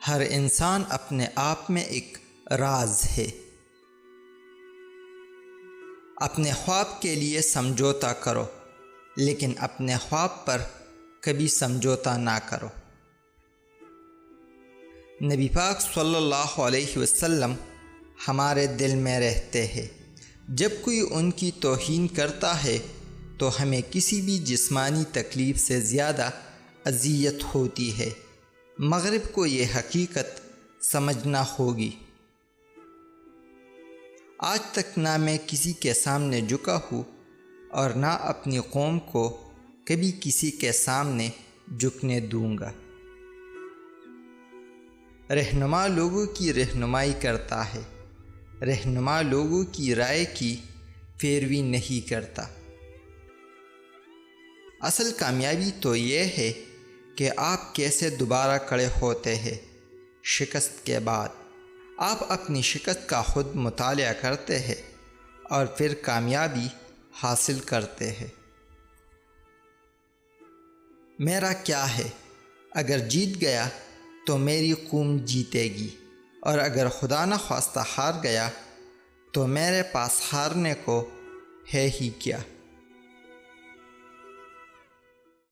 ہر انسان اپنے آپ میں ایک راز ہے۔ اپنے خواب کے لیے سمجھوتا کرو، لیکن اپنے خواب پر کبھی سمجھوتا نہ کرو۔ نبی پاک صلی اللہ علیہ وسلم ہمارے دل میں رہتے ہیں۔ جب کوئی ان کی توہین کرتا ہے تو ہمیں کسی بھی جسمانی تکلیف سے زیادہ اذیت ہوتی ہے۔ مغرب کو یہ حقیقت سمجھنا ہوگی۔ آج تک نہ میں کسی کے سامنے جھکا ہوں اور نہ اپنی قوم کو کبھی کسی کے سامنے جھکنے دوں گا۔ رہنما لوگوں کی رہنمائی کرتا ہے، رہنما لوگوں کی رائے کی پیروی نہیں کرتا۔ اصل کامیابی تو یہ ہے کہ آپ کیسے دوبارہ کھڑے ہوتے ہیں شکست کے بعد۔ آپ اپنی شکست کا خود مطالعہ کرتے ہیں اور پھر کامیابی حاصل کرتے ہیں۔ میرا کیا ہے؟ اگر جیت گیا تو میری قوم جیتے گی، اور اگر خدا نخواستہ ہار گیا تو میرے پاس ہارنے کو ہے ہی کیا۔